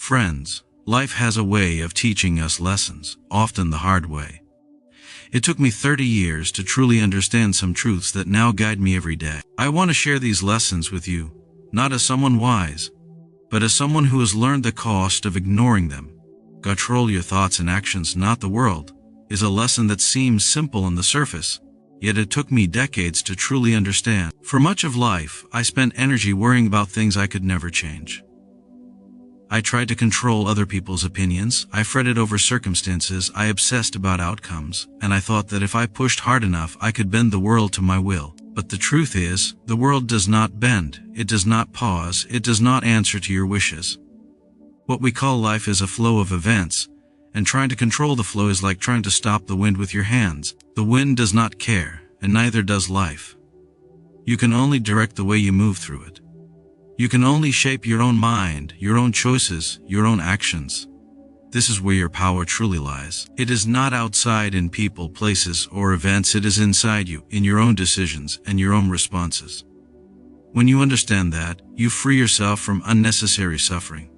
Friends, life has a way of teaching us lessons, often the hard way. It took me 30 years to truly understand some truths that now guide me every day. I want to share these lessons with you, not as someone wise, but as someone who has learned the cost of ignoring them. Control your thoughts and actions, not the world, is a lesson that seems simple on the surface, yet it took me decades to truly understand. For much of life, I spent energy worrying about things I could never change. I tried to control other people's opinions, I fretted over circumstances, I obsessed about outcomes, and I thought that if I pushed hard enough I could bend the world to my will. But the truth is, the world does not bend, it does not pause, it does not answer to your wishes. What we call life is a flow of events, and trying to control the flow is like trying to stop the wind with your hands. The wind does not care, and neither does life. You can only direct the way you move through it. You can only shape your own mind, your own choices, your own actions. This is where your power truly lies. It is not outside in people, places, or events. It is inside you, in your own decisions and your own responses. When you understand that, you free yourself from unnecessary suffering.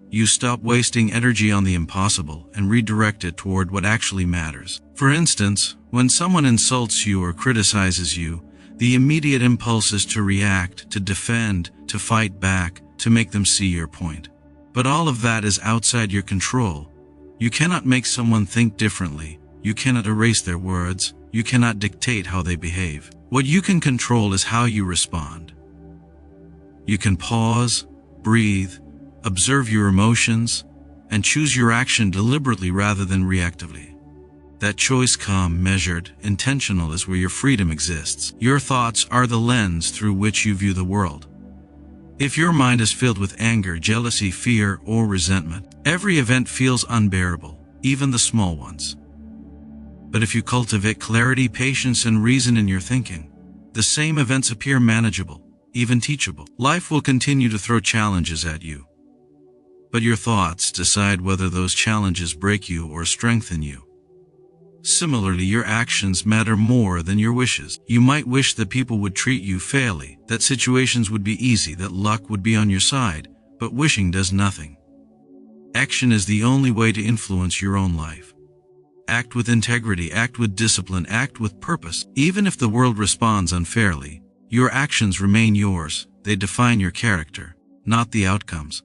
You stop wasting energy on the impossible and redirect it toward what actually matters. For instance, when someone insults you or criticizes you, the immediate impulse is to react, to defend, to fight back, to make them see your point. But all of that is outside your control. You cannot make someone think differently. You cannot erase their words. You cannot dictate how they behave. What you can control is how you respond. You can pause, breathe, observe your emotions, and choose your action deliberately rather than reactively. That choice, calm, measured, intentional, is where your freedom exists. Your thoughts are the lens through which you view the world. If your mind is filled with anger, jealousy, fear, or resentment, every event feels unbearable, even the small ones. But if you cultivate clarity, patience, and reason in your thinking, the same events appear manageable, even teachable. Life will continue to throw challenges at you, but your thoughts decide whether those challenges break you or strengthen you. Similarly, your actions matter more than your wishes. You might wish that people would treat you fairly, that situations would be easy, that luck would be on your side, but wishing does nothing. Action is the only way to influence your own life. Act with integrity, act with discipline, act with purpose. Even if the world responds unfairly, your actions remain yours. They define your character, not the outcomes.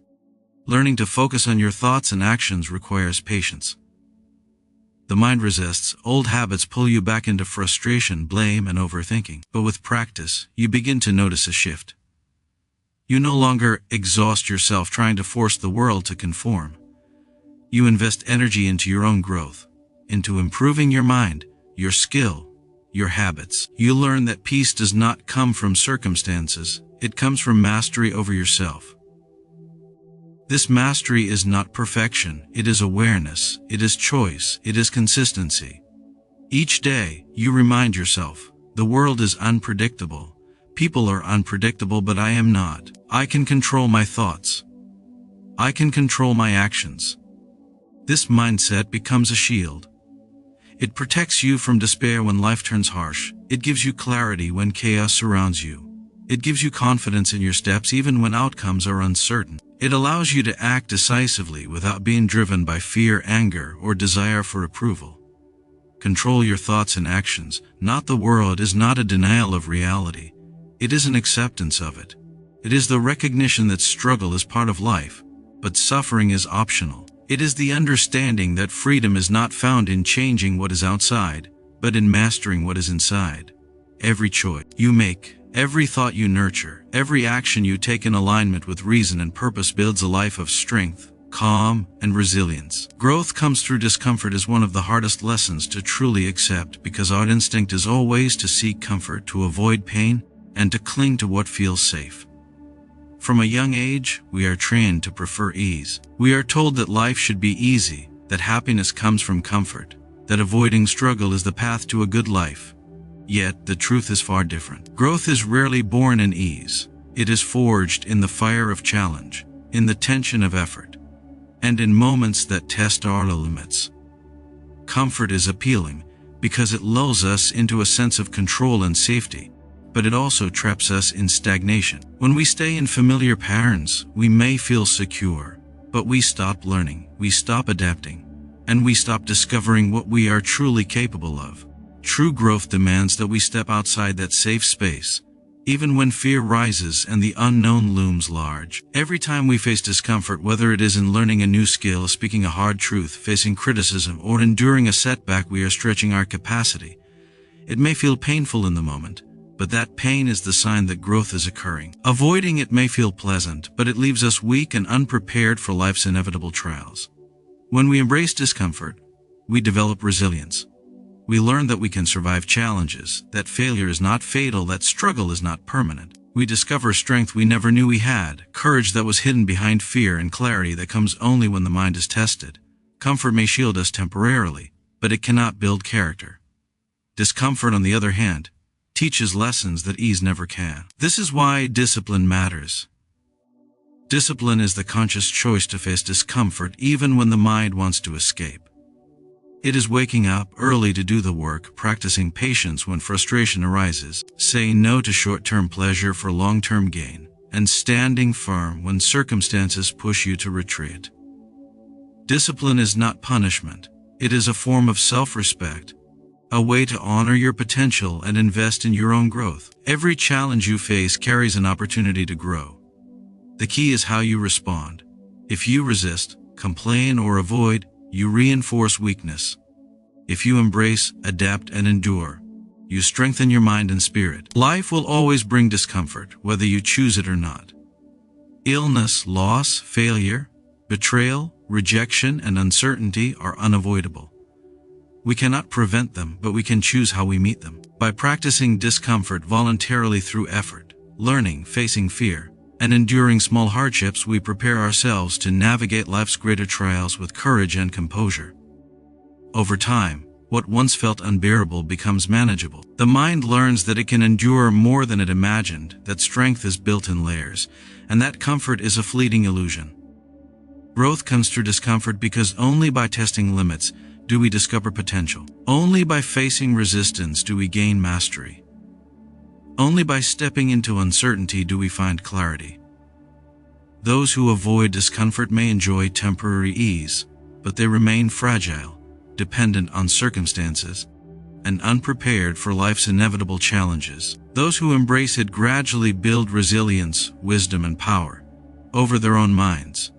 Learning to focus on your thoughts and actions requires patience. The mind resists. Old habits pull you back into frustration, blame, and overthinking. But with practice, you begin to notice a shift. You no longer exhaust yourself trying to force the world to conform. You invest energy into your own growth, into improving your mind, your skill, your habits. You learn that peace does not come from circumstances, it comes from mastery over yourself. This mastery is not perfection, it is awareness, it is choice, it is consistency. Each day, you remind yourself, the world is unpredictable. People are unpredictable, but I am not. I can control my thoughts. I can control my actions. This mindset becomes a shield. It protects you from despair when life turns harsh. It gives you clarity when chaos surrounds you. It gives you confidence in your steps even when outcomes are uncertain. It allows you to act decisively without being driven by fear, anger, or desire for approval. Control your thoughts and actions, not the world, is not a denial of reality. It is an acceptance of it. It is the recognition that struggle is part of life, but suffering is optional. It is the understanding that freedom is not found in changing what is outside, but in mastering what is inside. Every choice you make, every thought you nurture, every action you take in alignment with reason and purpose builds a life of strength, calm, and resilience. Growth comes through discomfort is one of the hardest lessons to truly accept because our instinct is always to seek comfort, to avoid pain, and to cling to what feels safe. From a young age, we are trained to prefer ease. We are told that life should be easy, that happiness comes from comfort, that avoiding struggle is the path to a good life. Yet, the truth is far different. Growth is rarely born in ease. It is forged in the fire of challenge, in the tension of effort, and in moments that test our limits. Comfort is appealing because it lulls us into a sense of control and safety, but it also traps us in stagnation. When we stay in familiar patterns, we may feel secure, But we stop learning, we stop adapting, and we stop discovering what we are truly capable of. True growth demands that we step outside that safe space, even when fear rises and the unknown looms large. Every time we face discomfort, whether it is in learning a new skill, speaking a hard truth, facing criticism, or enduring a setback, we are stretching our capacity. It may feel painful in the moment, but that pain is the sign that growth is occurring. Avoiding it may feel pleasant, but it leaves us weak and unprepared for life's inevitable trials. When we embrace discomfort, we develop resilience. We learn that we can survive challenges, that failure is not fatal, that struggle is not permanent. We discover strength we never knew we had, courage that was hidden behind fear, and clarity that comes only when the mind is tested. Comfort may shield us temporarily, but it cannot build character. Discomfort, on the other hand, teaches lessons that ease never can. This is why discipline matters. Discipline is the conscious choice to face discomfort even when the mind wants to escape. It is waking up early to do the work, practicing patience when frustration arises, saying no to short-term pleasure for long-term gain, and standing firm when circumstances push you to retreat. Discipline is not punishment. It is a form of self-respect, a way to honor your potential and invest in your own growth. Every challenge you face carries an opportunity to grow. The key is how you respond. If you resist, complain, or avoid, you reinforce weakness. If you embrace, adapt, and endure, you strengthen your mind and spirit. Life will always bring discomfort, whether you choose it or not. Illness, loss, failure, betrayal, rejection, and uncertainty are unavoidable. We cannot prevent them, but we can choose how we meet them. By practicing discomfort voluntarily through effort, learning, facing fear, and enduring small hardships, we prepare ourselves to navigate life's greater trials with courage and composure. Over time, what once felt unbearable becomes manageable. The mind learns that it can endure more than it imagined, that strength is built in layers, and that comfort is a fleeting illusion. Growth comes through discomfort because only by testing limits do we discover potential. Only by facing resistance do we gain mastery. Only by stepping into uncertainty do we find clarity. Those who avoid discomfort may enjoy temporary ease, but they remain fragile, dependent on circumstances, and unprepared for life's inevitable challenges. Those who embrace it gradually build resilience, wisdom, and power over their own minds.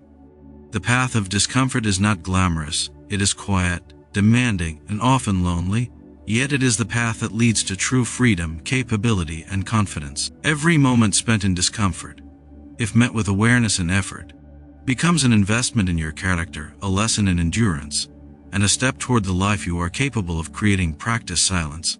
The path of discomfort is not glamorous. It is quiet, demanding, and often lonely. Yet it is the path that leads to true freedom, capability, and confidence. Every moment spent in discomfort, if met with awareness and effort, becomes an investment in your character, a lesson in endurance, and a step toward the life you are capable of creating. Practice silence.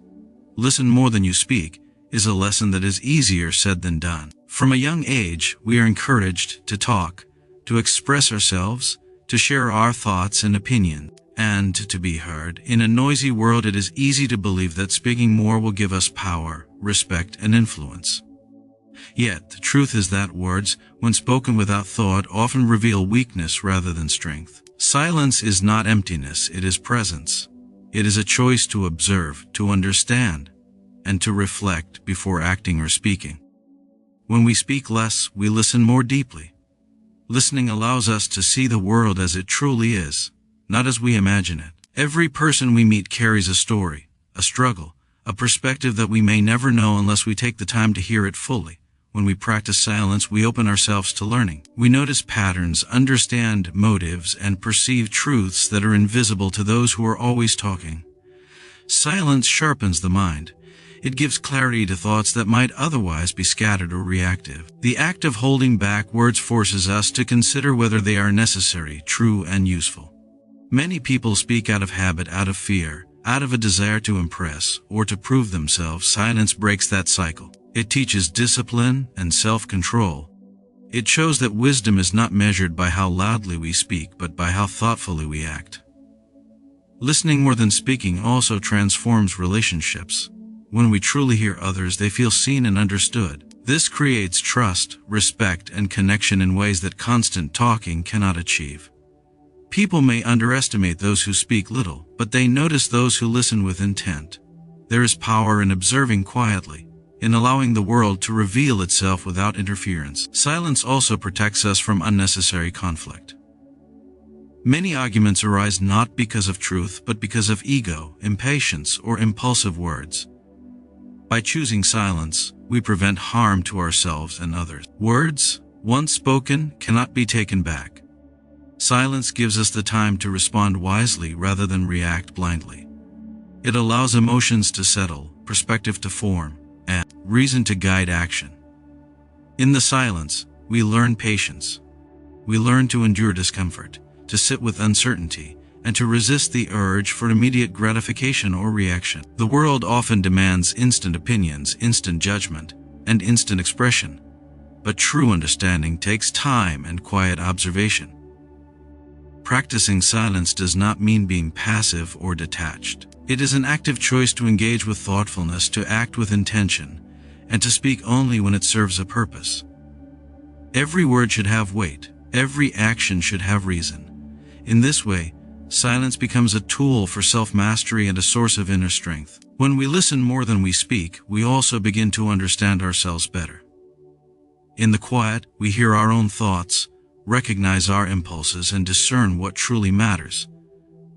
Listen more than you speak is a lesson that is easier said than done. From a young age, we are encouraged to talk, to express ourselves, to share our thoughts and opinions, and to be heard. In a noisy world, it is easy to believe that speaking more will give us power, respect, and influence. Yet, the truth is that words, when spoken without thought, often reveal weakness rather than strength. Silence is not emptiness, it is presence. It is a choice to observe, to understand, and to reflect before acting or speaking. When we speak less, we listen more deeply. Listening allows us to see the world as it truly is, not as we imagine it. Every person we meet carries a story, a struggle, a perspective that we may never know unless we take the time to hear it fully. When we practice silence, we open ourselves to learning. We notice patterns, understand motives, and perceive truths that are invisible to those who are always talking. Silence sharpens the mind. It gives clarity to thoughts that might otherwise be scattered or reactive. The act of holding back words forces us to consider whether they are necessary, true, and useful. Many people speak out of habit, out of fear, out of a desire to impress or to prove themselves. Silence breaks that cycle. It teaches discipline and self-control. It shows that wisdom is not measured by how loudly we speak, but by how thoughtfully we act. Listening more than speaking also transforms relationships. When we truly hear others, they feel seen and understood. This creates trust, respect, and connection in ways that constant talking cannot achieve. People may underestimate those who speak little, but they notice those who listen with intent. There is power in observing quietly, in allowing the world to reveal itself without interference. Silence also protects us from unnecessary conflict. Many arguments arise not because of truth but because of ego, impatience, or impulsive words. By choosing silence, we prevent harm to ourselves and others. Words, once spoken, cannot be taken back. Silence gives us the time to respond wisely rather than react blindly. It allows emotions to settle, perspective to form, and reason to guide action. In the silence, we learn patience. We learn to endure discomfort, to sit with uncertainty, and to resist the urge for immediate gratification or reaction. The world often demands instant opinions, instant judgment, and instant expression. But true understanding takes time and quiet observation. Practicing silence does not mean being passive or detached. It is an active choice to engage with thoughtfulness, to act with intention, and to speak only when it serves a purpose. Every word should have weight. Every action should have reason. In this way, silence becomes a tool for self-mastery and a source of inner strength. When we listen more than we speak, we also begin to understand ourselves better. In the quiet, we hear our own thoughts, recognize our impulses, and discern what truly matters.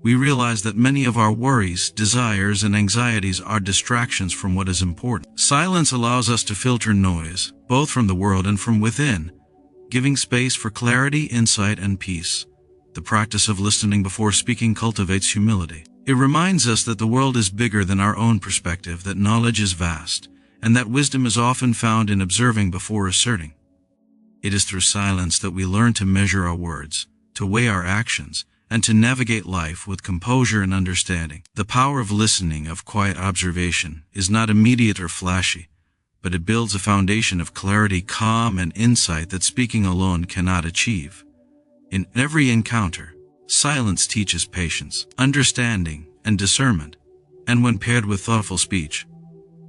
We realize that many of our worries, desires, and anxieties are distractions from what is important. Silence allows us to filter noise, both from the world and from within, giving space for clarity, insight, and peace. The practice of listening before speaking cultivates humility. It reminds us that the world is bigger than our own perspective, that knowledge is vast, and that wisdom is often found in observing before asserting. It is through silence that we learn to measure our words, to weigh our actions, and to navigate life with composure and understanding. The power of listening, of quiet observation, is not immediate or flashy, but it builds a foundation of clarity, calm, and insight that speaking alone cannot achieve. In every encounter, silence teaches patience, understanding, and discernment, and when paired with thoughtful speech,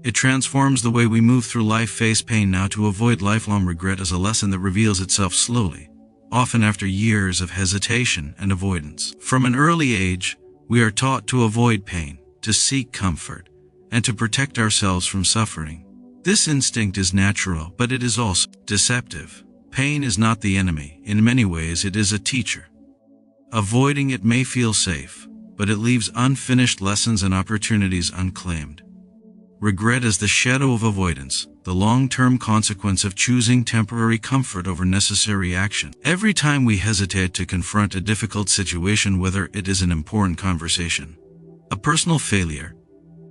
it transforms the way we move through life. Face pain now to avoid lifelong regret as a lesson that reveals itself slowly, often after years of hesitation and avoidance. From an early age, we are taught to avoid pain, to seek comfort, and to protect ourselves from suffering. This instinct is natural, but it is also deceptive. Pain is not the enemy. In many ways, it is a teacher. Avoiding it may feel safe, but it leaves unfinished lessons and opportunities unclaimed. Regret is the shadow of avoidance, the long-term consequence of choosing temporary comfort over necessary action. Every time we hesitate to confront a difficult situation, whether it is an important conversation, a personal failure,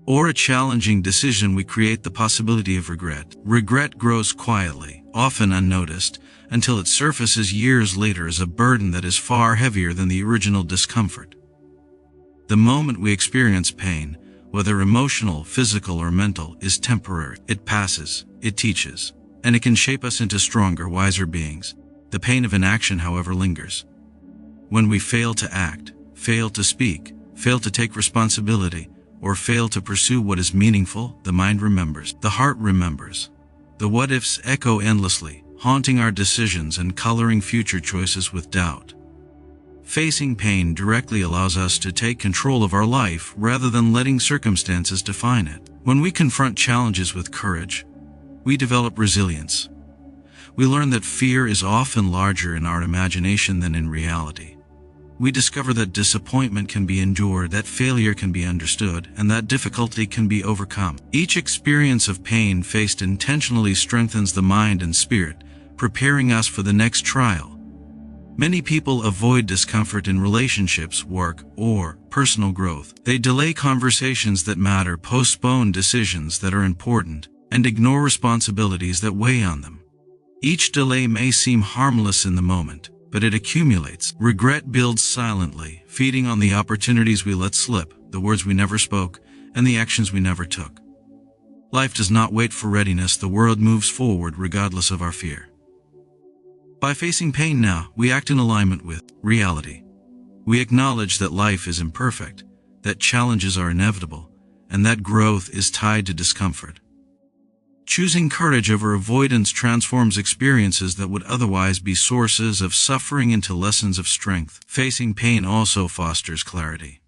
or a challenging decision, we create the possibility of regret. Regret grows quietly, often unnoticed, until it surfaces years later as a burden that is far heavier than the original discomfort. The moment we experience pain, whether emotional, physical, or mental, is temporary. It passes, it teaches, and it can shape us into stronger, wiser beings. The pain of inaction, however, lingers. When we fail to act, fail to speak, fail to take responsibility, or fail to pursue what is meaningful, the mind remembers. The heart remembers. The what-ifs echo endlessly, haunting our decisions and coloring future choices with doubt. Facing pain directly allows us to take control of our life rather than letting circumstances define it. When we confront challenges with courage, we develop resilience. We learn that fear is often larger in our imagination than in reality. We discover that disappointment can be endured, that failure can be understood, and that difficulty can be overcome. Each experience of pain faced intentionally strengthens the mind and spirit, preparing us for the next trial. Many people avoid discomfort in relationships, work, or personal growth. They delay conversations that matter, postpone decisions that are important, and ignore responsibilities that weigh on them. Each delay may seem harmless in the moment, but it accumulates. Regret builds silently, feeding on the opportunities we let slip, the words we never spoke, and the actions we never took. Life does not wait for readiness. The world moves forward regardless of our fear. By facing pain now, we act in alignment with reality. We acknowledge that life is imperfect, that challenges are inevitable, and that growth is tied to discomfort. Choosing courage over avoidance transforms experiences that would otherwise be sources of suffering into lessons of strength. Facing pain also fosters clarity.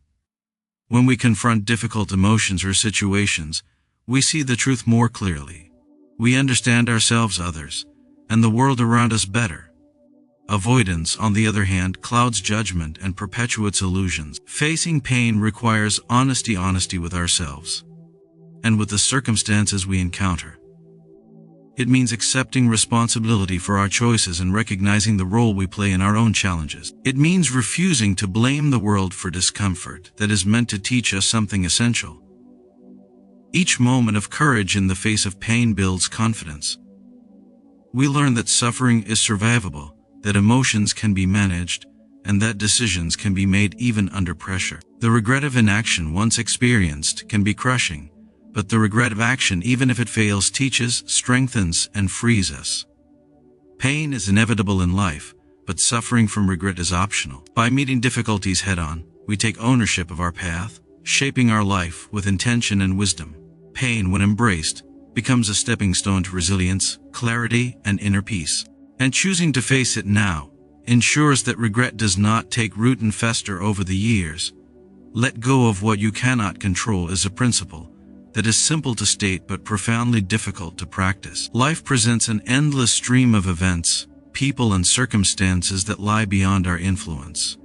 When we confront difficult emotions or situations, we see the truth more clearly. We understand ourselves, others, and the world around us better. Avoidance, on the other hand, clouds judgment and perpetuates illusions. Facing pain requires honesty with ourselves and with the circumstances we encounter. It means accepting responsibility for our choices and recognizing the role we play in our own challenges. It means refusing to blame the world for discomfort that is meant to teach us something essential. Each moment of courage in the face of pain builds confidence. We learn that suffering is survivable, that emotions can be managed, and that decisions can be made even under pressure. The regret of inaction once experienced can be crushing, but the regret of action, even if it fails, teaches, strengthens, and frees us. Pain is inevitable in life, but suffering from regret is optional. By meeting difficulties head-on, we take ownership of our path, shaping our life with intention and wisdom. Pain, when embraced, becomes a stepping stone to resilience, clarity, and inner peace. And choosing to face it now ensures that regret does not take root and fester over the years. Let go of what you cannot control is a principle that is simple to state but profoundly difficult to practice. Life presents an endless stream of events, people, and circumstances that lie beyond our influence.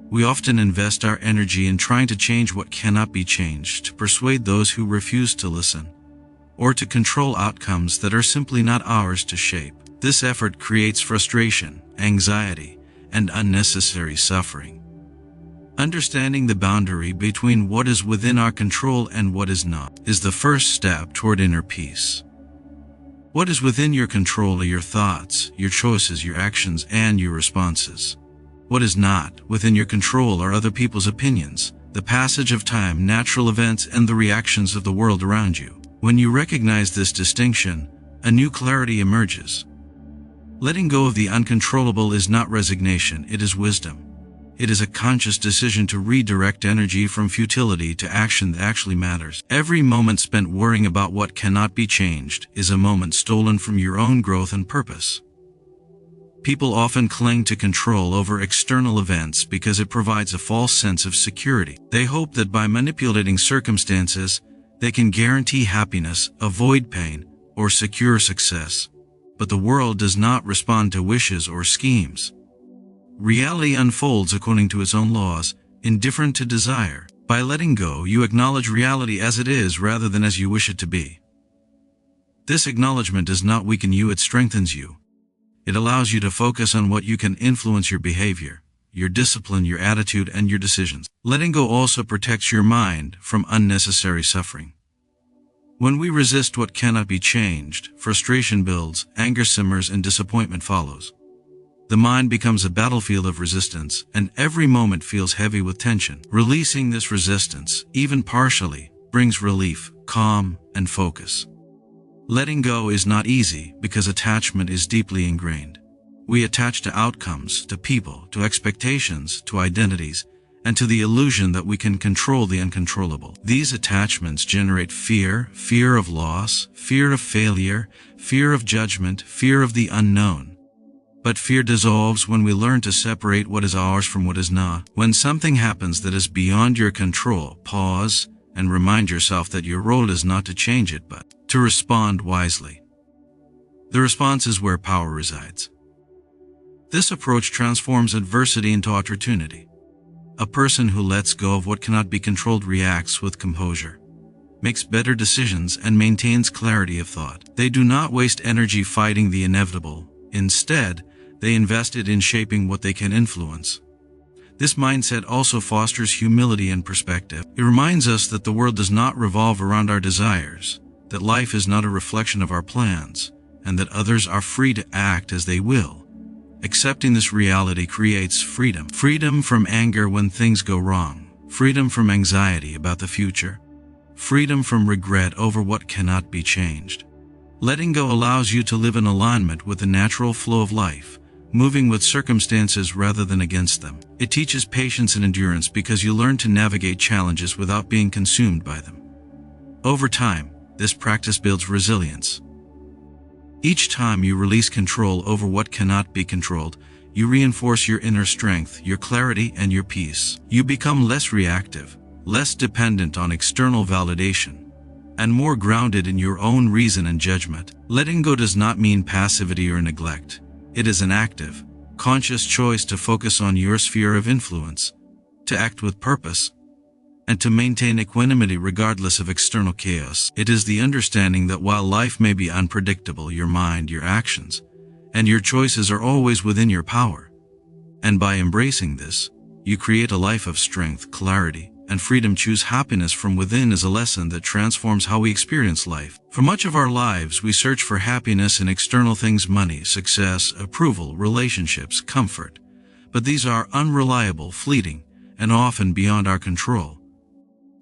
We often invest our energy in trying to change what cannot be changed, to persuade those who refuse to listen, or to control outcomes that are simply not ours to shape. This effort creates frustration, anxiety, and unnecessary suffering. Understanding the boundary between what is within our control and what is not is the first step toward inner peace. What is within your control are your thoughts, your choices, your actions, and your responses. What is not within your control are other people's opinions, the passage of time, natural events, and the reactions of the world around you. When you recognize this distinction, a new clarity emerges. Letting go of the uncontrollable is not resignation, it is wisdom. It is a conscious decision to redirect energy from futility to action that actually matters. Every moment spent worrying about what cannot be changed is a moment stolen from your own growth and purpose. People often cling to control over external events because it provides a false sense of security. They hope that by manipulating circumstances, they can guarantee happiness, avoid pain, or secure success. But the world does not respond to wishes or schemes. Reality unfolds according to its own laws, indifferent to desire. By letting go, you acknowledge reality as it is rather than as you wish it to be. This acknowledgement does not weaken you, it strengthens you. It allows you to focus on what you can influence: your behavior, your discipline, your attitude, and your decisions. Letting go also protects your mind from unnecessary suffering. When we resist what cannot be changed, frustration builds, anger simmers, and disappointment follows. The mind becomes a battlefield of resistance, and every moment feels heavy with tension. Releasing this resistance, even partially, brings relief, calm, and focus. Letting go is not easy because attachment is deeply ingrained. We attach to outcomes, to people, to expectations, to identities, and to the illusion that we can control the uncontrollable. These attachments generate fear, fear of loss, fear of failure, fear of judgment, fear of the unknown. But fear dissolves when we learn to separate what is ours from what is not. When something happens that is beyond your control, pause and remind yourself that your role is not to change it but to respond wisely. The response is where power resides. This approach transforms adversity into opportunity. A person who lets go of what cannot be controlled reacts with composure, makes better decisions, and maintains clarity of thought. They do not waste energy fighting the inevitable. Instead, they invest it in shaping what they can influence. This mindset also fosters humility and perspective. It reminds us that the world does not revolve around our desires, that life is not a reflection of our plans, and that others are free to act as they will. Accepting this reality creates freedom. Freedom from anger when things go wrong. Freedom from anxiety about the future. Freedom from regret over what cannot be changed. Letting go allows you to live in alignment with the natural flow of life, moving with circumstances rather than against them. It teaches patience and endurance because you learn to navigate challenges without being consumed by them. Over time, this practice builds resilience. Each time you release control over what cannot be controlled, you reinforce your inner strength, your clarity, and your peace. You become less reactive, less dependent on external validation, and more grounded in your own reason and judgment. Letting go does not mean passivity or neglect. It is an active, conscious choice to focus on your sphere of influence, to act with purpose, and to maintain equanimity regardless of external chaos. It is the understanding that while life may be unpredictable, your mind, your actions, and your choices are always within your power. And by embracing this, you create a life of strength, clarity, and freedom. Choose happiness from within is a lesson that transforms how we experience life. For much of our lives, we search for happiness in external things: money, success, approval, relationships, comfort. But these are unreliable, fleeting, and often beyond our control.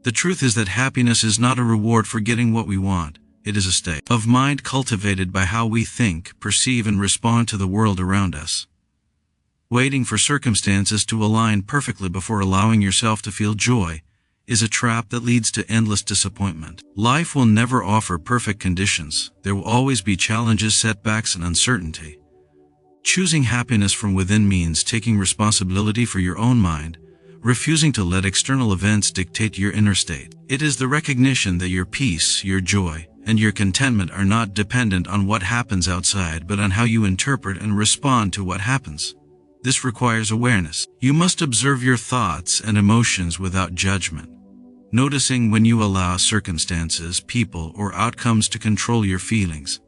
The truth is that happiness is not a reward for getting what we want. It is a state of mind cultivated by how we think, perceive, and respond to the world around us. Waiting for circumstances to align perfectly before allowing yourself to feel joy is a trap that leads to endless disappointment. Life will never offer perfect conditions. There will always be challenges, setbacks, and uncertainty. Choosing happiness from within means taking responsibility for your own mind, refusing to let external events dictate your inner state. It is the recognition that your peace, your joy, and your contentment are not dependent on what happens outside, but on how you interpret and respond to what happens. This requires awareness. You must observe your thoughts and emotions without judgment, noticing when you allow circumstances, people, or outcomes to control your feelings.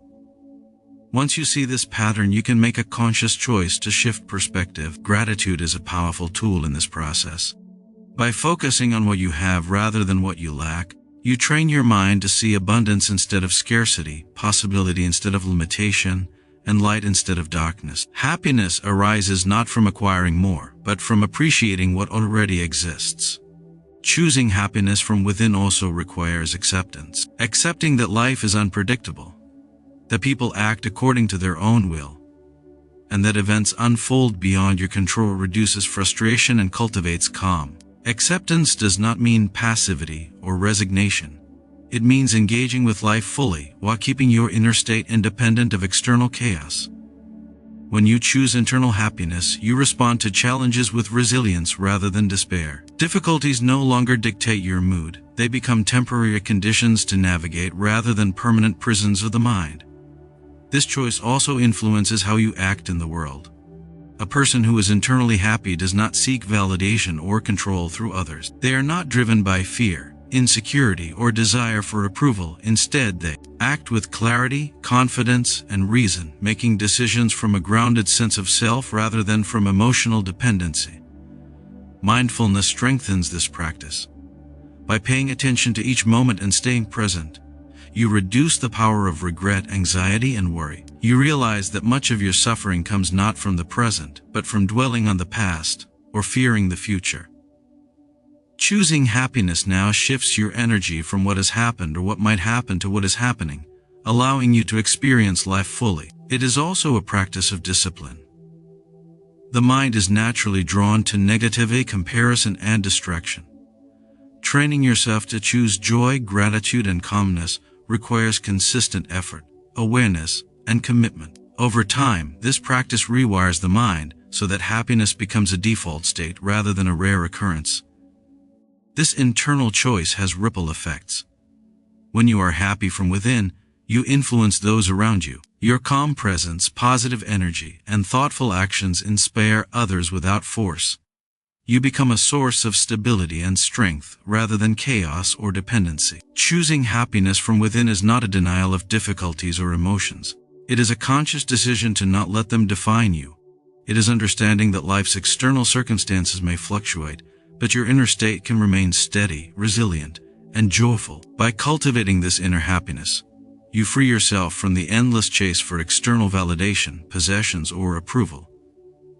Once you see this pattern, you can make a conscious choice to shift perspective. Gratitude is a powerful tool in this process. By focusing on what you have rather than what you lack, you train your mind to see abundance instead of scarcity, possibility instead of limitation, and light instead of darkness. Happiness arises not from acquiring more, but from appreciating what already exists. Choosing happiness from within also requires acceptance. Accepting that life is unpredictable, that people act according to their own will, and that events unfold beyond your control reduces frustration and cultivates calm. Acceptance does not mean passivity or resignation. It means engaging with life fully while keeping your inner state independent of external chaos. When you choose internal happiness, you respond to challenges with resilience rather than despair. Difficulties no longer dictate your mood. They become temporary conditions to navigate rather than permanent prisons of the mind. This choice also influences how you act in the world. A person who is internally happy does not seek validation or control through others. They are not driven by fear, insecurity, or desire for approval. Instead, they act with clarity, confidence, and reason, making decisions from a grounded sense of self rather than from emotional dependency. Mindfulness strengthens this practice. By paying attention to each moment and staying present, you reduce the power of regret, anxiety, and worry. You realize that much of your suffering comes not from the present, but from dwelling on the past or fearing the future. Choosing happiness now shifts your energy from what has happened or what might happen to what is happening, allowing you to experience life fully. It is also a practice of discipline. The mind is naturally drawn to negativity, comparison, and distraction. Training yourself to choose joy, gratitude, and calmness requires consistent effort, awareness, and commitment. Over time, this practice rewires the mind so that happiness becomes a default state rather than a rare occurrence. This internal choice has ripple effects. When you are happy from within, you influence those around you. Your calm presence, positive energy, and thoughtful actions inspire others without force. You become a source of stability and strength rather than chaos or dependency. Choosing happiness from within is not a denial of difficulties or emotions. It is a conscious decision to not let them define you. It is understanding that life's external circumstances may fluctuate, but your inner state can remain steady, resilient, and joyful. By cultivating this inner happiness, you free yourself from the endless chase for external validation, possessions, or approval.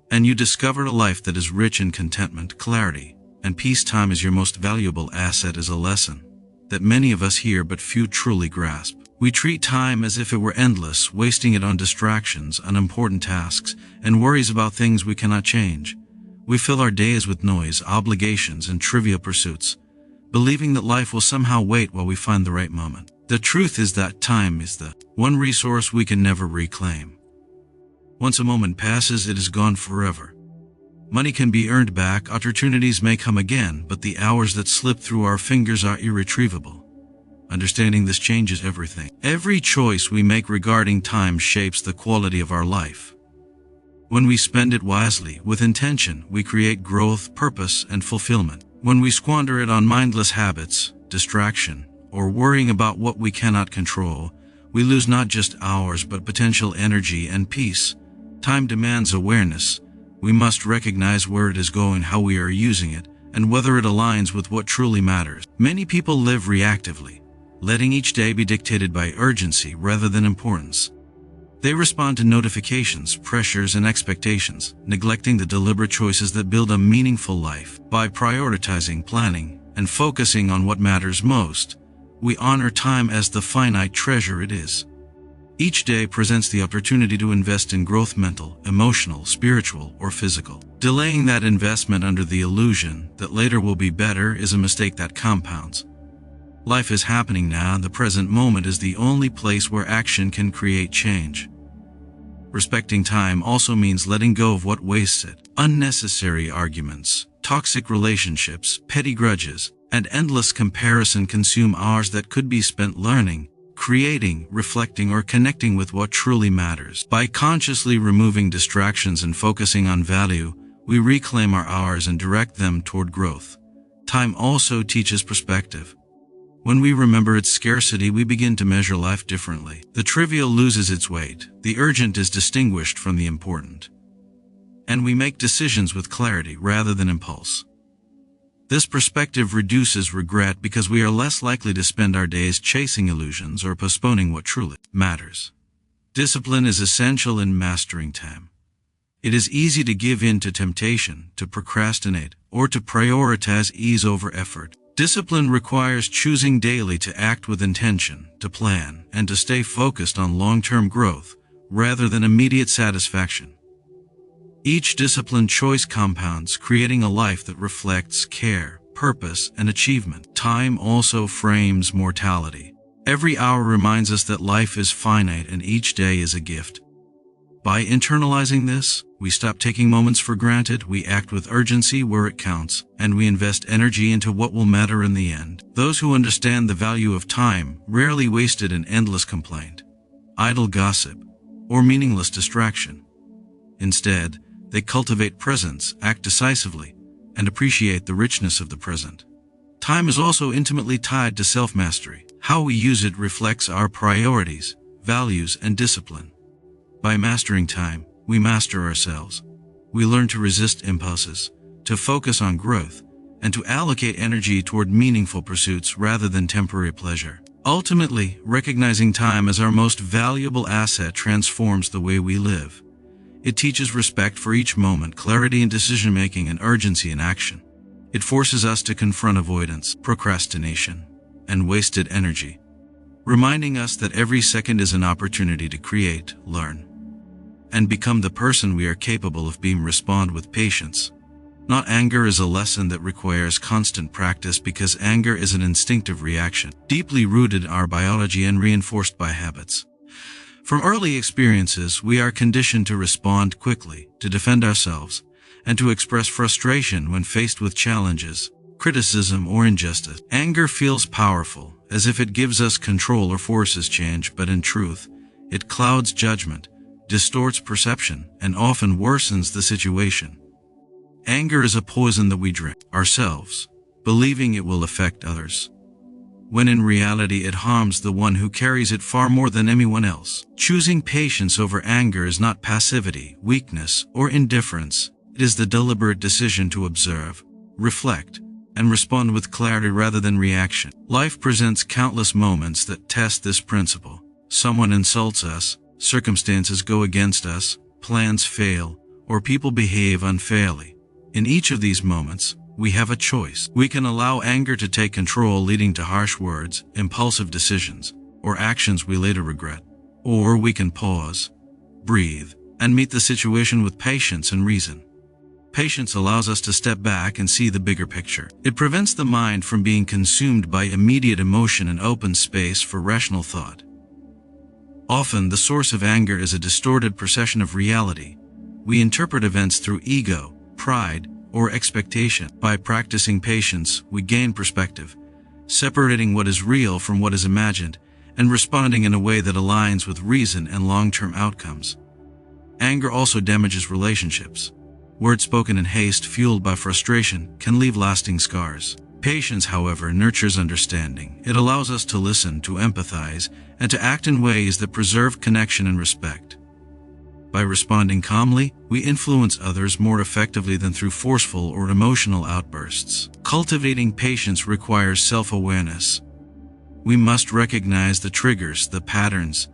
And you discover a life that is rich in contentment, clarity, and peace. Time is your most valuable asset is a lesson that many of us hear but few truly grasp. We treat time as if it were endless, wasting it on distractions, unimportant tasks, and worries about things we cannot change. We fill our days with noise, obligations, and trivial pursuits, believing that life will somehow wait while we find the right moment. The truth is that time is the one resource we can never reclaim. Once a moment passes, it is gone forever. Money can be earned back, opportunities may come again, but the hours that slip through our fingers are irretrievable. Understanding this changes everything. Every choice we make regarding time shapes the quality of our life. When we spend it wisely, with intention, we create growth, purpose, and fulfillment. When we squander it on mindless habits, distraction, or worrying about what we cannot control, we lose not just hours but potential energy and peace. Time demands awareness. We must recognize where it is going, how we are using it, and whether it aligns with what truly matters. Many people live reactively, letting each day be dictated by urgency rather than importance. They respond to notifications, pressures, and expectations, neglecting the deliberate choices that build a meaningful life. By prioritizing, planning, and focusing on what matters most, we honor time as the finite treasure it is. Each day presents the opportunity to invest in growth, mental, emotional, spiritual, or physical. Delaying that investment under the illusion that later will be better is a mistake that compounds. Life is happening now, and the present moment is the only place where action can create change. Respecting time also means letting go of what wastes it. Unnecessary arguments, toxic relationships, petty grudges, and endless comparison consume hours that could be spent learning, creating, reflecting, or connecting with what truly matters. By consciously removing distractions and focusing on value, we reclaim our hours and direct them toward growth. Time also teaches perspective. When we remember its scarcity, we begin to measure life differently. The trivial loses its weight, the urgent is distinguished from the important, and we make decisions with clarity rather than impulse. This perspective reduces regret because we are less likely to spend our days chasing illusions or postponing what truly matters. Discipline is essential in mastering time. It is easy to give in to temptation, to procrastinate, or to prioritize ease over effort. Discipline requires choosing daily to act with intention, to plan, and to stay focused on long-term growth rather than immediate satisfaction. Each disciplined choice compounds, creating a life that reflects care, purpose, and achievement. Time also frames mortality. Every hour reminds us that life is finite and each day is a gift. By internalizing this, we stop taking moments for granted, we act with urgency where it counts, and we invest energy into what will matter in the end. Those who understand the value of time rarely waste it in endless complaint, idle gossip, or meaningless distraction. Instead, they cultivate presence, act decisively, and appreciate the richness of the present. Time is also intimately tied to self-mastery. How we use it reflects our priorities, values, and discipline. By mastering time, we master ourselves. We learn to resist impulses, to focus on growth, and to allocate energy toward meaningful pursuits rather than temporary pleasure. Ultimately, recognizing time as our most valuable asset transforms the way we live. It teaches respect for each moment, clarity in decision-making, and urgency in action. It forces us to confront avoidance, procrastination, and wasted energy, reminding us that every second is an opportunity to create, learn, and become the person we are capable of being. Respond with patience. Not anger is a lesson that requires constant practice because anger is an instinctive reaction, deeply rooted in our biology and reinforced by habits. From early experiences, we are conditioned to respond quickly, to defend ourselves, and to express frustration when faced with challenges, criticism, or injustice. Anger feels powerful, as if it gives us control or forces change, but in truth, it clouds judgment, distorts perception, and often worsens the situation. Anger is a poison that we drink ourselves, believing it will affect others, when in reality it harms the one who carries it far more than anyone else. Choosing patience over anger is not passivity, weakness, or indifference. It is the deliberate decision to observe, reflect, and respond with clarity rather than reaction. Life presents countless moments that test this principle. Someone insults us, circumstances go against us, plans fail, or people behave unfairly. In each of these moments, we have a choice. We can allow anger to take control, leading to harsh words, impulsive decisions, or actions we later regret. Or we can pause, breathe, and meet the situation with patience and reason. Patience allows us to step back and see the bigger picture. It prevents the mind from being consumed by immediate emotion and opens space for rational thought. Often, the source of anger is a distorted perception of reality. We interpret events through ego, pride, or expectation. By practicing patience, we gain perspective, separating what is real from what is imagined, and responding in a way that aligns with reason and long-term outcomes. Anger also damages relationships. Words spoken in haste, fueled by frustration, can leave lasting scars. Patience, however, nurtures understanding. It allows us to listen, to empathize, and to act in ways that preserve connection and respect. By responding calmly, we influence others more effectively than through forceful or emotional outbursts. Cultivating patience requires self-awareness. We must recognize the triggers, the patterns,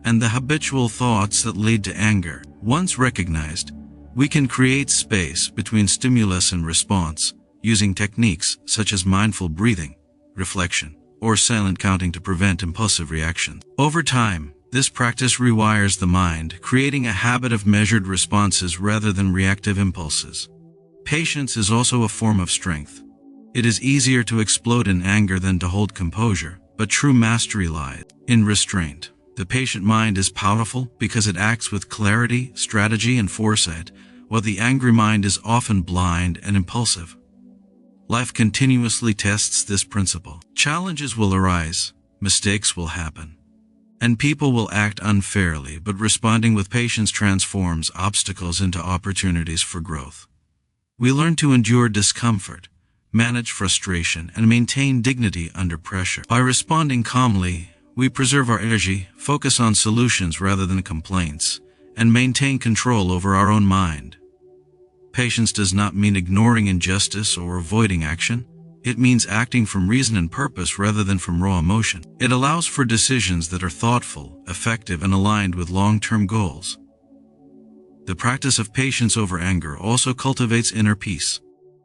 and the habitual thoughts that lead to anger. Once recognized, we can create space between stimulus and response, using techniques such as mindful breathing, reflection, or silent counting to prevent impulsive reactions. Over time, this practice rewires the mind, creating a habit of measured responses rather than reactive impulses. Patience is also a form of strength. It is easier to explode in anger than to hold composure, but true mastery lies in restraint. The patient mind is powerful because it acts with clarity, strategy, and foresight, while the angry mind is often blind and impulsive. Life continuously tests this principle. Challenges will arise, mistakes will happen, and people will act unfairly, but responding with patience transforms obstacles into opportunities for growth. We learn to endure discomfort, manage frustration, and maintain dignity under pressure. By responding calmly, we preserve our energy, focus on solutions rather than complaints, and maintain control over our own mind. Patience does not mean ignoring injustice or avoiding action. It means acting from reason and purpose rather than from raw emotion. It allows for decisions that are thoughtful, effective, and aligned with long-term goals. The practice of patience over anger also cultivates inner peace.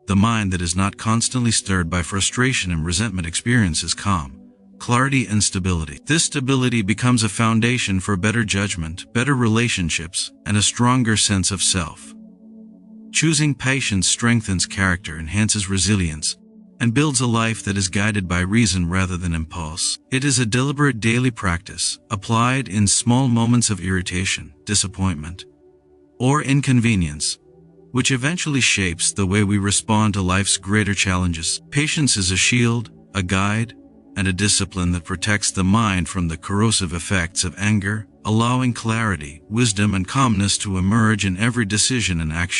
The mind that is not constantly stirred by frustration and resentment experiences calm, clarity, and stability. This stability becomes a foundation for better judgment, better relationships, and a stronger sense of self. Choosing patience strengthens character, enhances resilience, and builds a life that is guided by reason rather than impulse. It is a deliberate daily practice, applied in small moments of irritation, disappointment, or inconvenience, which eventually shapes the way we respond to life's greater challenges. Patience is a shield, a guide, and a discipline that protects the mind from the corrosive effects of anger, allowing clarity, wisdom, and calmness to emerge in every decision and action.